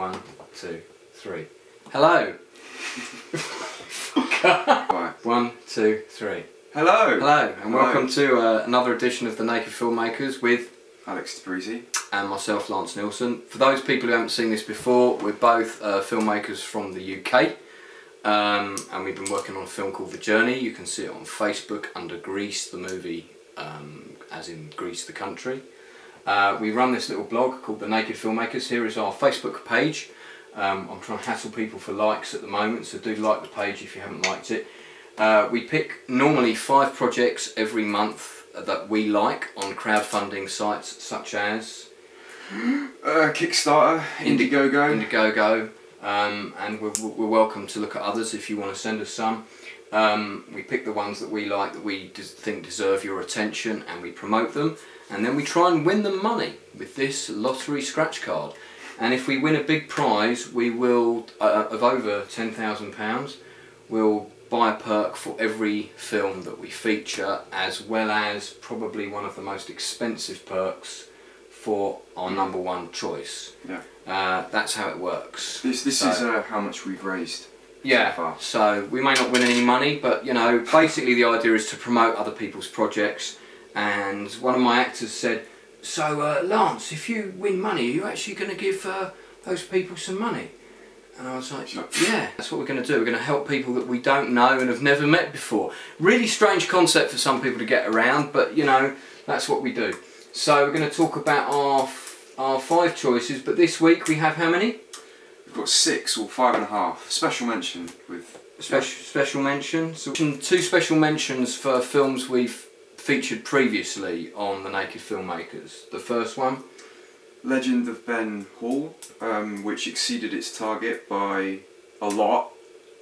1, 2, 3. Hello. Right. 1, 2, 3. Hello. Hello, and welcome to another edition of the Naked Filmmakers with Alex Tabrizi and myself, Lance Nielsen. For those people who haven't seen this before, we're both filmmakers from the UK, and we've been working on a film called The Journey. You can see it on Facebook under Greece the movie, as in Greece the country. We run this little blog called The Naked Filmmakers. Here is our Facebook page. I'm trying to hassle people for likes at the moment, so do like the page if you haven't liked it. We pick normally 5 projects every month that we like on crowdfunding sites such as Kickstarter, Indiegogo, and we're welcome to look at others if you want to send us some. We pick the ones that we like, that we think deserve your attention, and we promote them, and then we try and win them money with this lottery scratch card. And if we win a big prize, we will, of over £10,000, we'll buy a perk for every film that we feature, as well as probably one of the most expensive perks for our #1 choice. Yeah. That's how it works. This is how much we've raised. Yeah, so far. So we may not win any money, but you know, basically the idea is to promote other people's projects. And one of my actors said, so Lance, if you win money, are you actually going to give those people some money? And I was like, yeah, that's what we're going to do. We're going to help people that we don't know and have never met before. Really strange concept for some people to get around, but you know, that's what we do. So we're going to talk about our 5 choices, but this week we have how many? We've got 6 or 5.5. Special mention with... Special mentions. So 2 special mentions for films we've featured previously on the Naked Filmmakers. The first one, Legend of Ben Hall, which exceeded its target by a lot,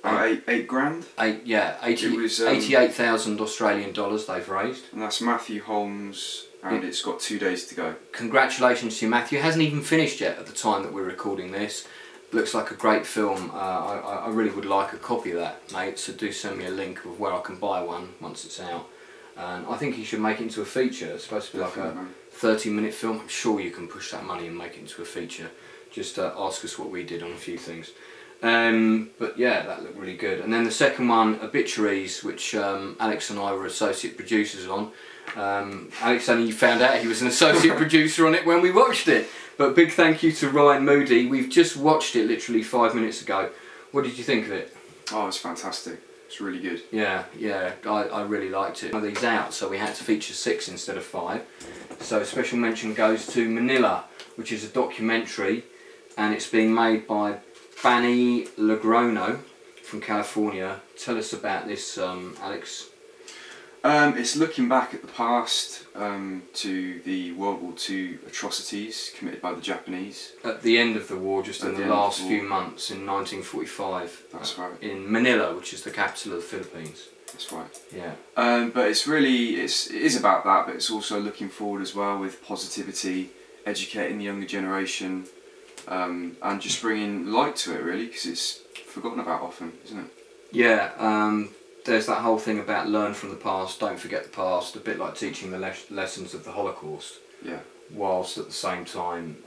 about 8 grand. Yeah, 88,000 Australian dollars they've raised. And that's Matthew Holmes, and it's got 2 days to go. Congratulations to you, Matthew. It hasn't even finished yet at the time that we're recording this. Looks like a great film. I really would like a copy of that, mate, so do send me a link of where I can buy one once it's out. And I think you should make it into a feature. It's supposed to be like a 30-minute film. I'm sure you can push that money and make it into a feature. Just ask us what we did on a few things. But yeah, that looked really good. And then the second one, Obituaries, which Alex and I were associate producers on. Alex only found out he was an associate producer on it when we watched it. But big thank you to Ryan Moody. We've just watched it literally 5 minutes ago. What did you think of it? Oh, it's fantastic. It's really good. Yeah, I really liked it. One of these out, so we had to feature 6 instead of 5. So a special mention goes to Manila, which is a documentary, and it's being made by Banny Lagrono from California. Tell us about this, Alex. It's looking back at the past, to the World War II atrocities committed by the Japanese. At the end of the war, just in the last few months, in 1945. That's right. In Manila, which is the capital of the Philippines. That's right. Yeah. But it's really, it is about that, but it's also looking forward as well with positivity, educating the younger generation, and just bringing light to it really, because it's forgotten about often, isn't it? Yeah. There's that whole thing about learn from the past, don't forget the past, a bit like teaching the lessons of the Holocaust. Yeah. Whilst at the same time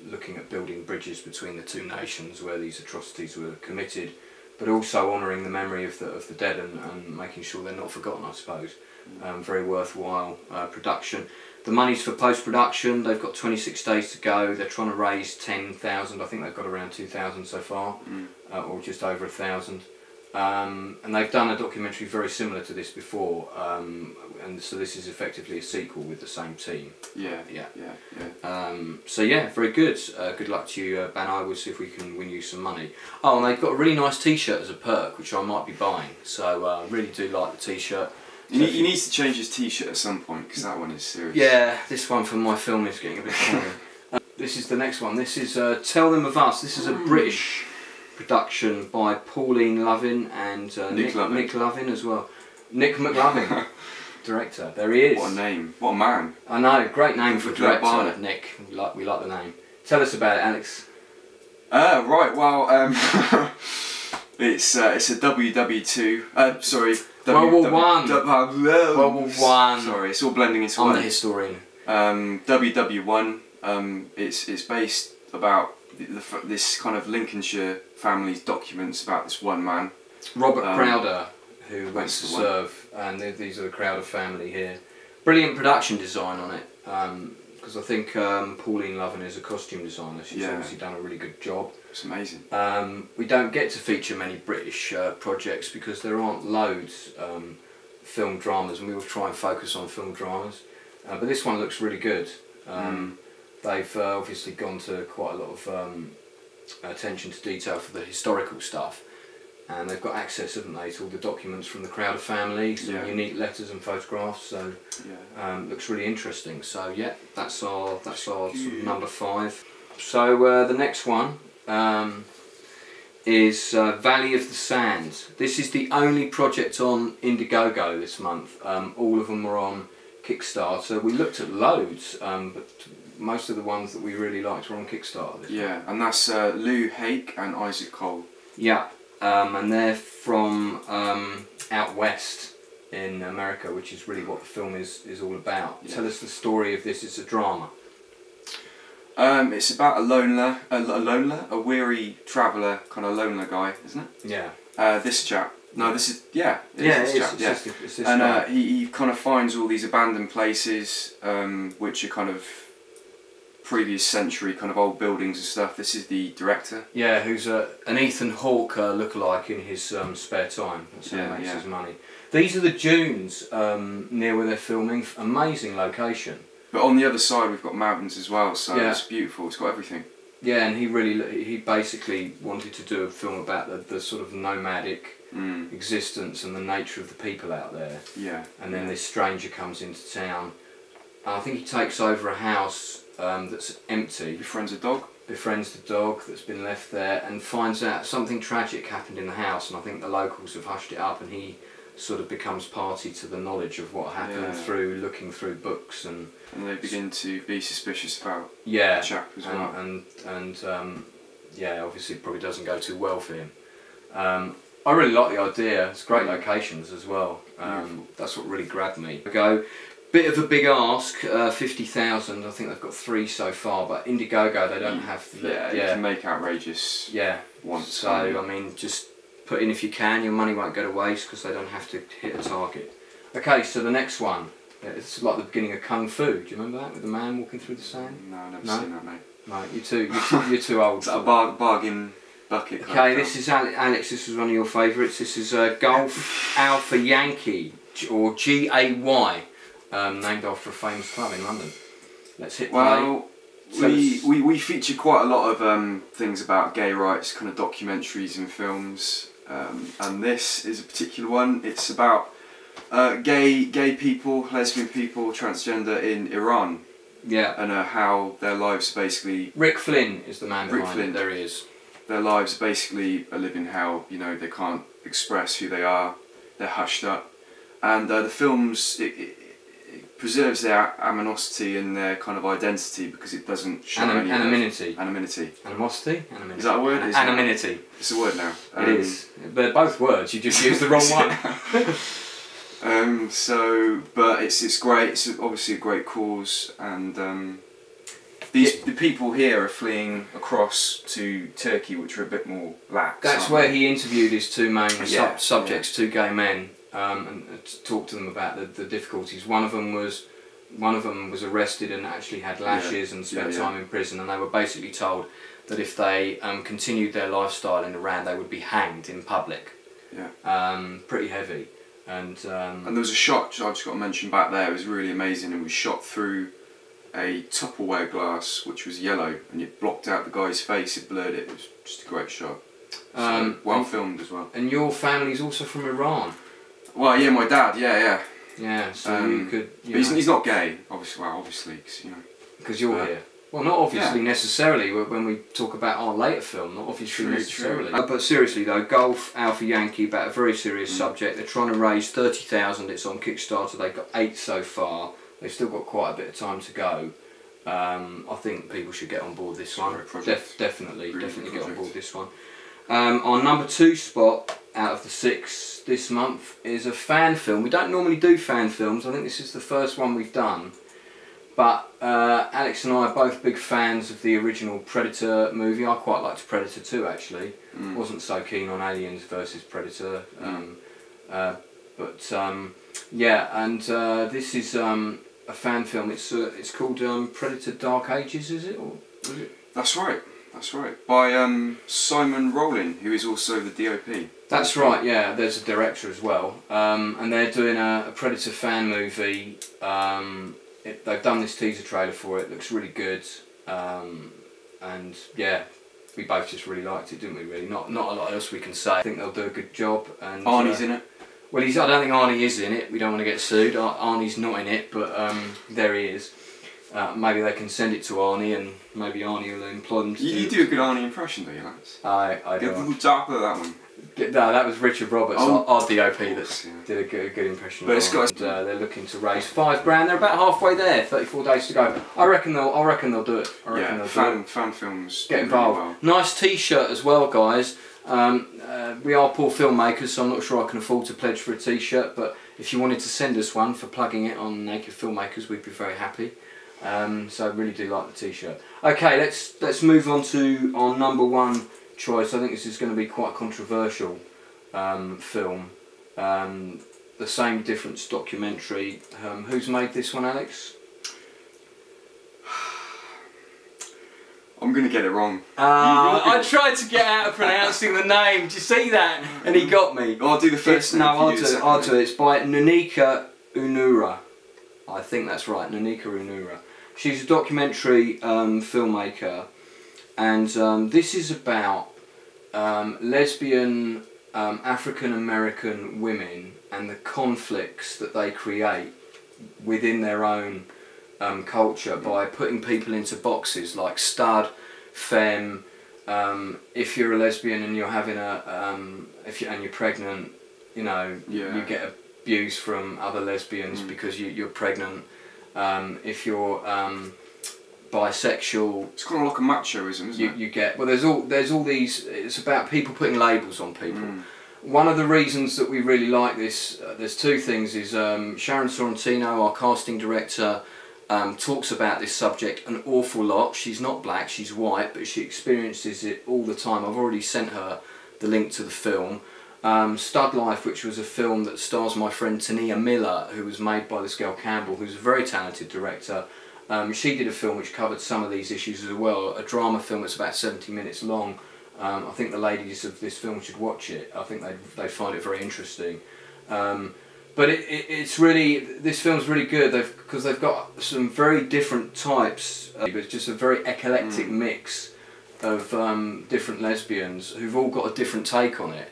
looking at building bridges between the 2 nations where these atrocities were committed, but also honouring the memory of the dead and making sure they're not forgotten, I suppose. Very worthwhile production. The money's for post-production. They've got 26 days to go. They're trying to raise 10,000. I think they've got around 2,000 so far, or just over 1,000. And they've done a documentary very similar to this before, and so this is effectively a sequel with the same team. Yeah. So yeah, very good. Good luck to you, Banai. We'll see if we can win you some money. Oh, and they've got a really nice T-shirt as a perk, which I might be buying. So I really do like the T-shirt. He needs to change his T-shirt at some point, because that one is serious. Yeah, this one for my film is getting a bit boring. This is the next one. This is Tell Them of Us. This is a British production by Pauline Lovin and Nick Lovin as well. Nick McLovin, director. There he is. What a name! What a man! I know, great name for director. Nick. We like the name. Tell us about it, Alex. Right. Well, it's a WW2. Sorry. World War One. World War One. Sorry, it's all blending into one. I'm the historian. WW1. It's based about this kind of Lincolnshire family's documents about this one man. Robert Crowder, who went to serve, and these are the Crowder family here. Brilliant production design on it, because I think Pauline Lovin is a costume designer. She's obviously done a really good job. It's amazing. We don't get to feature many British projects because there aren't loads film dramas, and we will try and focus on film dramas. But this one looks really good. They've obviously gone to quite a lot of attention to detail for the historical stuff, and they've got access, haven't they, to all the documents from the Crowder family, some unique letters and photographs. So looks really interesting. So yeah, that's our sort of number 5. So the next one is Valley of the Sands. This is the only project on Indiegogo this month. All of them were on Kickstarter. We looked at loads, but most of the ones that we really liked were on Kickstarter. And that's Lou Hake and Isaac Cole. Yeah, and they're from out west in America, which is really what the film is all about. Tell us the story of this. It's a drama. It's about a weary traveller, kind of loner guy, isn't it? Yeah. This chap. No, this is It's this and guy. he kind of finds all these abandoned places, which are kind of previous century kind of old buildings and stuff. This is the director. Yeah, who's an Ethan Hawke lookalike in his spare time. That's how he makes his money. These are the dunes near where they're filming. Amazing location. But on the other side we've got mountains as well, so it's beautiful. It's got everything. Yeah, and he basically wanted to do a film about the sort of nomadic existence and the nature of the people out there. Yeah. And then this stranger comes into town. I think he takes over a house that's empty. Befriends a dog. Befriends the dog that's been left there, and finds out something tragic happened in the house, and I think the locals have hushed it up, and he sort of becomes party to the knowledge of what happened through looking through books, and they begin to be suspicious about the chap as well. And obviously it probably doesn't go too well for him. I really like the idea. It's great locations as well. That's what really grabbed me. Bit of a big ask, 50,000. I think they've got 3 so far, but Indiegogo they don't have. You can make outrageous. Once. So I mean, just put in if you can. Your money won't go to waste because they don't have to hit a target. Okay, so the next one. It's like the beginning of Kung Fu. Do you remember that with the man walking through the sand? No, I've never seen that, mate. No, you're too old. Is that a bargain bucket? Okay, this is Alex. This was one of your favourites. This is Golf Alpha Yankee, or GAY. Named after a famous club in London. Let's hit play. Well, we feature quite a lot of things about gay rights, kind of documentaries and films, and this is a particular one. It's about gay people, lesbian people, transgender in Iran. Yeah. And how their lives basically. Rick Flynn is the man behind it. There he is. Their lives basically are living hell. You know, they can't express who they are. They're hushed up, and the films. It preserves their animosity and their kind of identity because it doesn't show any anonymity. Animosity. Anonymity. Is that a word? Anonymity. It's a word now. It is. They're both words. You just used the wrong one. But it's great. It's obviously a great cause, and the people here are fleeing across to Turkey, which are a bit more lax. That's where he interviewed his 2 main subjects, 2 gay men. And talked to them about the difficulties. One of them was arrested and actually had lashes and spent time in prison, and they were basically told that if they continued their lifestyle in Iran, they would be hanged in public. Pretty heavy. And there was a shot I've just got to mention back there. It was really amazing. It was shot through a Tupperware glass, which was yellow, and it blocked out the guy's face. It blurred it. It was just a great shot. So, well filmed as well. And your family's also from Iran. Well, yeah, my dad, yeah. Yeah, so you could. But he's not gay, obviously. Well, obviously, because you know. Because you're here. Well, not obviously necessarily. When we talk about our later film, not obviously necessarily. But seriously though, Golf Alpha Yankee, about a very serious subject. They're trying to raise 30,000. It's on Kickstarter. They've got 8 so far. They've still got quite a bit of time to go. I think people should get on board this one. Definitely get on board this one. Our number 2 spot out of the 6 this month is a fan film. We don't normally do fan films. I think this is the first one we've done. But Alex and I are both big fans of the original Predator movie. I quite liked Predator 2 actually. Wasn't so keen on Aliens versus Predator. Yeah, and this is a fan film. It's called Predator Dark Ages, is it? Or was it? That's right. That's right. By Simon Rowling, who is also the DOP. That's right, yeah. There's a director as well. And they're doing a Predator fan movie. They've done this teaser trailer for it. Looks really good. And yeah, we both just really liked it, didn't we? Really, not a lot else we can say. I think they'll do a good job. And Arnie's in it. Well, I don't think Arnie is in it. We don't want to get sued. Arnie's not in it, but there he is. Maybe they can send it to Arnie, and maybe Arnie will employ them to You do a good Arnie impression, do you, Lance? I do. Get a little darker that one. No, that was Richard Roberts, our DOP, that yeah. did a good impression. But it's got. They're looking to raise £5 grand. They're about halfway there. 34 days to go. I reckon they'll do it. Fan films. Get involved. Really well. Nice T-shirt as well, guys. We are poor filmmakers, so I'm not sure I can afford to pledge for a T-shirt. But if you wanted to send us one for plugging it on Naked Filmmakers, we'd be very happy. So I really do like the T-shirt. Okay, let's move on to our number one choice. I think this is going to be quite a controversial film. The Same Difference documentary. Who's made this one, Alex? I'm going to get it wrong. I tried to get out of pronouncing the name. Did you see that? And he got me. I'll do the first name. No, I'll do it. It's by Menika. I think that's right, Menika. She's a documentary filmmaker, and this is about lesbian African American women and the conflicts that they create within their own culture by putting people into boxes like stud, femme. If you're a lesbian and you're having and you're pregnant, you know, you get abused from other lesbians because you're pregnant. If you're bisexual, it's kind of like a machoism, isn't it? You get there's all these. It's about people putting labels on people. One of the reasons that we really like this, there's two things. Is Sharon Sorrentino, our casting director, talks about this subject an awful lot. She's not black, she's white, but she experiences it all the time. I've already sent her the link to the film. Stud Life, which was a film that stars my friend Tania Miller, who was made by this girl Campbell, who's a very talented director. She did a film which covered some of these issues as well, a drama film that's about 70 minutes long. I think the ladies of this film should watch it. I think they find it very interesting. But it's really, this film's really good because they've got some very different types, but it's just a very eclectic mix of different lesbians who've all got a different take on it.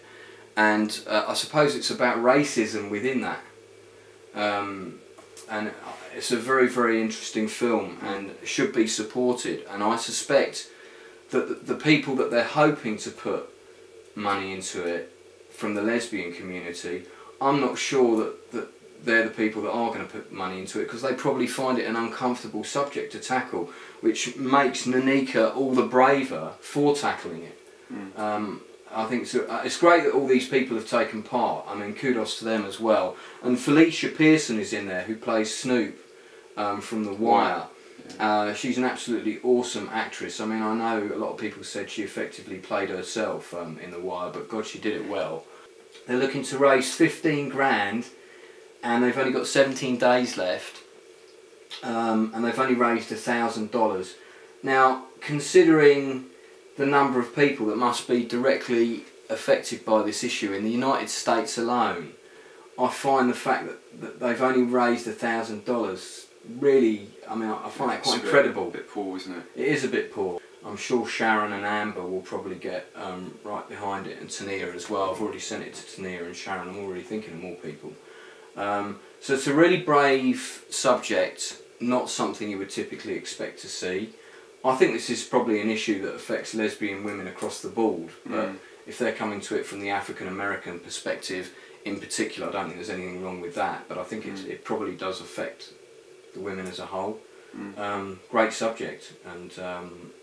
And I suppose it's about racism within that. And it's a very, very interesting film and should be supported. And I suspect that the people that they're hoping to put money into it from the lesbian community, I'm not sure that they're the people that are going to put money into it, because they probably find it an uncomfortable subject to tackle, which makes Menika all the braver for tackling it. I think it's great that all these people have taken part. I mean, kudos to them as well. And Felicia Pearson is in there, who plays Snoop from The Wire. She's an absolutely awesome actress. I mean, I know a lot of people said she effectively played herself in The Wire, but God, she did it well. They're looking to raise 15 grand, and they've only got 17 days left, and they've only raised $1,000. Now, considering the number of people that must be directly affected by this issue in the United States alone, I find the fact that they've only raised $1,000 really, I mean, I find that quite incredible. A bit poor, isn't it? It is a bit poor. I'm sure Sharon and Amber will probably get right behind it, and Tania as well. I've already sent it to Tania and Sharon. I'm already thinking of more people. So it's a really brave subject, not something you would typically expect to see. I think this is probably an issue that affects lesbian women across the board, but if they're coming to it from the African American perspective in particular, I don't think there's anything wrong with that, but I think it probably does affect the women as a whole. Great subject, and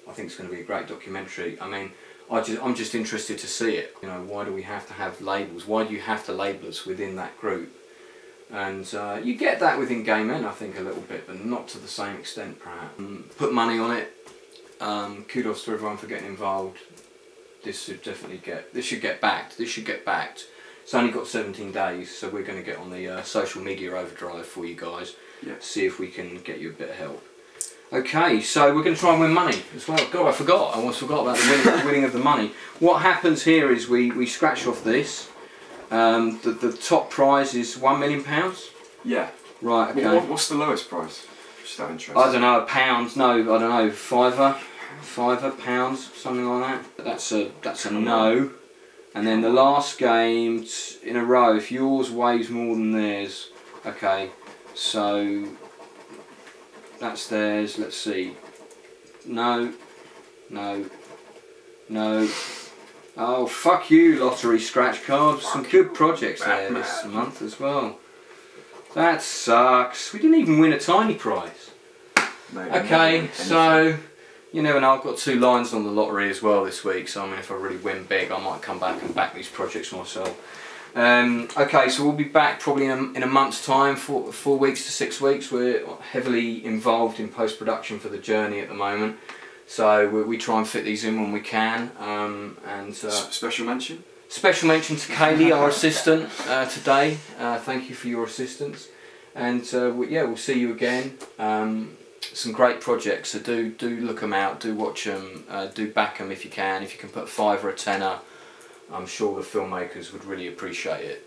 I think it's going to be a great documentary. I mean, I'm just interested to see it. You know, why do we have to have labels? Why do you have to label us within that group? And you get that with in-game, I think, a little bit, but not to the same extent, perhaps. Put money on it. Kudos to everyone for getting involved. This should definitely get backed. This should get backed. It's only got 17 days, so we're going to get on the social media overdrive for you guys. Yeah. See if we can get you a bit of help. Okay, so we're going to try and win money as well. God, I forgot. I almost forgot about the winning of the money. What happens here is we scratch off this. The top prize is £1 million. Yeah. Right. Okay. What's the lowest prize? Just out of interest. I don't know. A pound? No, I don't know. Fiver, pounds, something like that. That's a no. And then the last game in a row. If yours weighs more than theirs, okay. So that's theirs. Let's see. No. Oh, fuck you, lottery scratch cards. Some good projects there this month as well. That sucks. We didn't even win a tiny prize. Okay, so you never know. I've got 2 lines on the lottery as well this week. So I mean, if I really win big, I might come back and back these projects myself. Okay, so we'll be back probably in a month's time, 4 weeks to 6 weeks. We're heavily involved in post-production for The Journey at the moment. So we try and fit these in when we can. Special mention? Special mention to Kaylee, our assistant, today. Thank you for your assistance. And yeah, we'll see you again. Some great projects, so do look them out, do watch them, do back them if you can. If you can put a 5 or a tenner, I'm sure the filmmakers would really appreciate it.